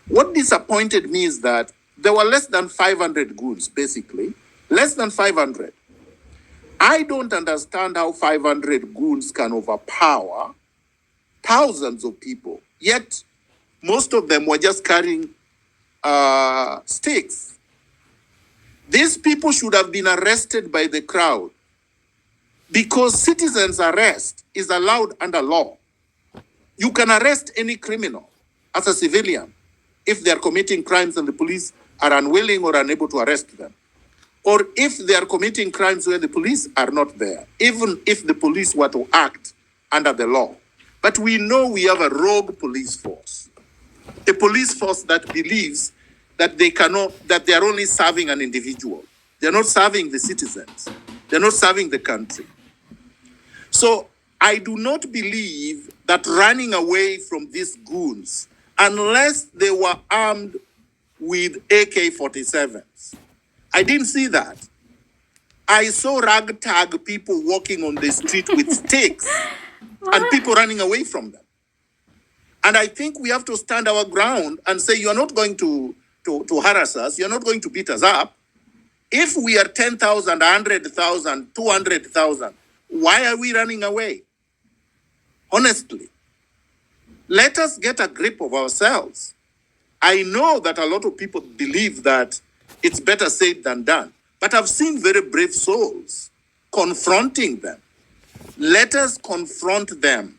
What disappointed me is that there were less than 500 goons, basically. Less than 500. I don't understand how 500 goons can overpower thousands of people. Yet, most of them were just carrying sticks. These people should have been arrested by the crowd because citizens' arrest is allowed under law. You can arrest any criminal as a civilian if they are committing crimes and the police are unwilling or unable to arrest them. Or if they are committing crimes where the police are not there, even if the police were to act under the law. But we know we have a rogue police force, a police force that believes that they are only serving an individual. They're not serving the citizens. They're not serving the country. So I do not believe that running away from these goons, unless they were armed with AK-47s. I didn't see that. I saw ragtag people walking on the street with sticks and people running away from them. And I think we have to stand our ground and say, you're not going to harass us. You're not going to beat us up. If we are 10,000, 100,000, 200,000, why are we running away? Honestly, let us get a grip of ourselves. I know that a lot of people believe that it's better said than done, but I've seen very brave souls confronting them. Let us confront them.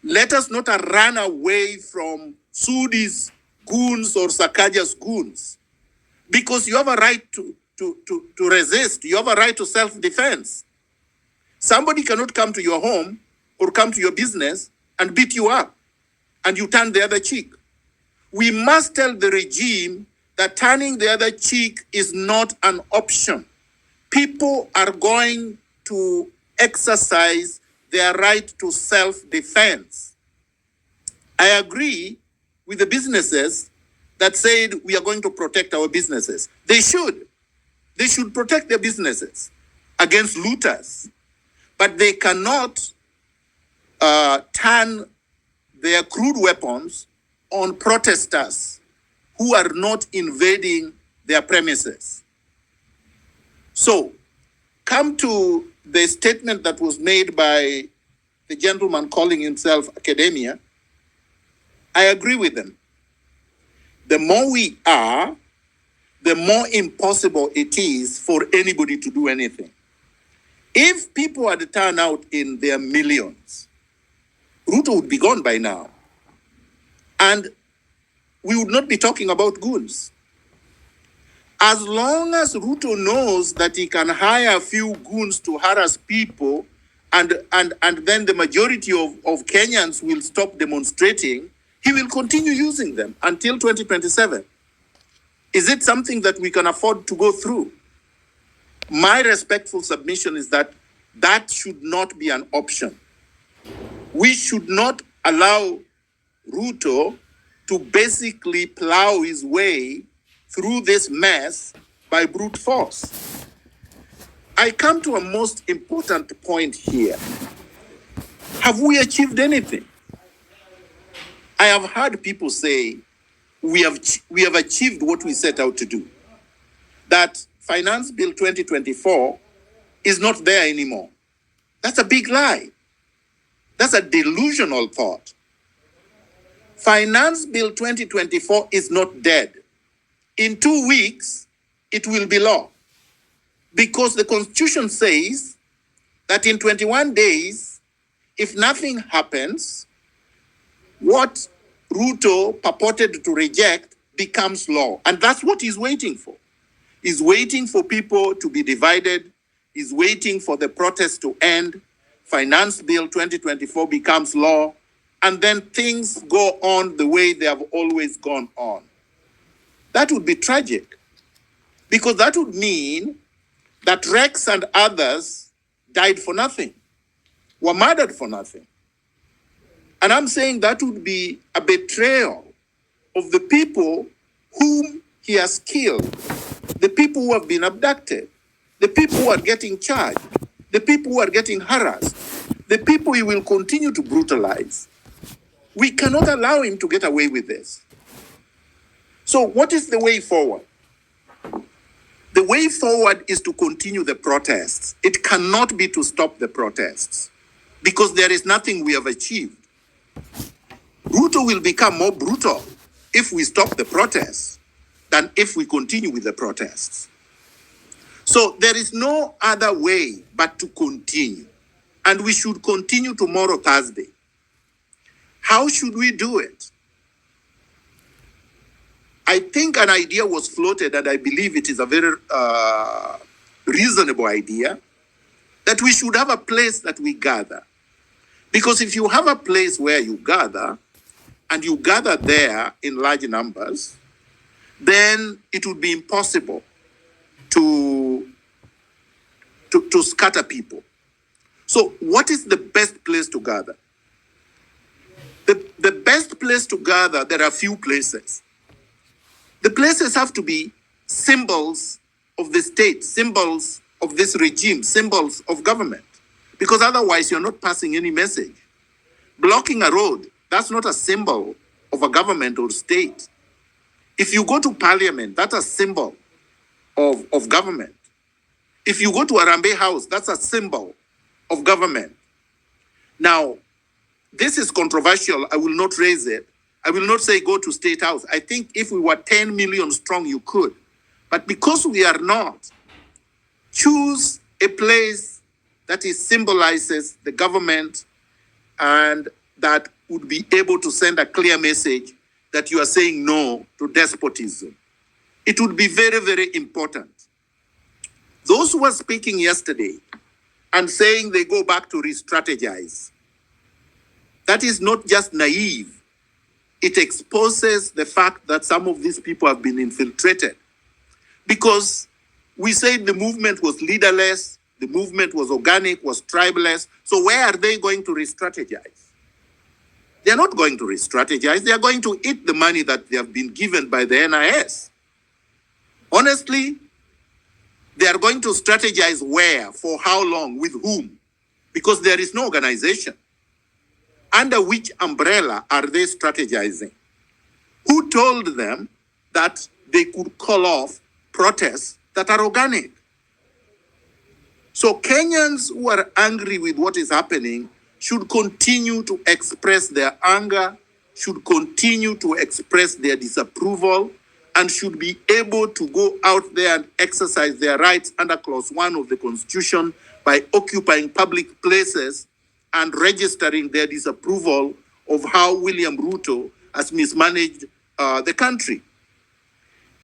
Let us not run away from Sudi's goons or Sakaja's goons, because you have a right to resist. You have a right to self-defense. Somebody cannot come to your home or come to your business and beat you up, and you turn the other cheek. We must tell the regime that turning the other cheek is not an option. People are going to exercise their right to self-defense. I agree with the businesses that said we are going to protect our businesses. They should. They should protect their businesses against looters. But they cannot turn their crude weapons on protesters who are not invading their premises. So, come to the statement that was made by the gentleman calling himself Academia. I agree with them. The more we are, the more impossible it is for anybody to do anything. If people had turned out in their millions, Ruto would be gone by now. And we would not be talking about goons. As long as Ruto knows that he can hire a few goons to harass people and then the majority of Kenyans will stop demonstrating, he will continue using them until 2027. Is it something that we can afford to go through? My respectful submission is that that should not be an option. We should not allow Ruto to basically plow his way through this mess by brute force. I come to a most important point here. Have we achieved anything? I have heard people say we have achieved what we set out to do. That Finance Bill 2024 is not there anymore. That's a big lie. That's a delusional thought. Finance Bill 2024 is not dead. In 2 weeks, it will be law. Because the Constitution says that in 21 days, if nothing happens, what Ruto purported to reject becomes law. And that's what he's waiting for. He's waiting for people to be divided. He's waiting for the protest to end. Finance Bill 2024 becomes law. And then things go on the way they have always gone on. That would be tragic. Because that would mean that Rex and others died for nothing, were murdered for nothing. And I'm saying that would be a betrayal of the people whom he has killed, the people who have been abducted, the people who are getting charged, the people who are getting harassed, the people he will continue to brutalize. We cannot allow him to get away with this. So what is the way forward? The way forward is to continue the protests. It cannot be to stop the protests because there is nothing we have achieved. Ruto will become more brutal if we stop the protests than if we continue with the protests. So there is no other way but to continue. And we should continue tomorrow, Thursday. How should we do it? I think an idea was floated, and I believe it is a very reasonable idea, that we should have a place that we gather. Because if you have a place where you gather, and you gather there in large numbers, then it would be impossible to scatter people. So what is the best place to gather? The best place to gather, there are few places. The places have to be symbols of the state, symbols of this regime, symbols of government, because otherwise you're not passing any message. Blocking a road, that's not a symbol of a government or state. If you go to parliament, that's a symbol of government. If you go to Arambe House, that's a symbol of government. Now, this is controversial. I will not raise it. I will not say go to State House. I think if we were 10 million strong, you could. But because we are not, choose a place that symbolizes the government and that would be able to send a clear message that you are saying no to despotism. It would be very, very important. Those who were speaking yesterday and saying they go back to re-strategize, that is not just naive. It exposes the fact that some of these people have been infiltrated. Because we said the movement was leaderless, the movement was organic, was tribeless. So where are they going to re-strategize? They're not going to re-strategize. They are going to eat the money that they have been given by the NIS. Honestly, they are going to strategize where, for how long, with whom? Because there is no organization. Under which umbrella are they strategizing? Who told them that they could call off protests that are organic? So Kenyans who are angry with what is happening should continue to express their anger, should continue to express their disapproval, and should be able to go out there and exercise their rights under Clause 1 of the Constitution by occupying public places and registering their disapproval of how William Ruto has mismanaged the country.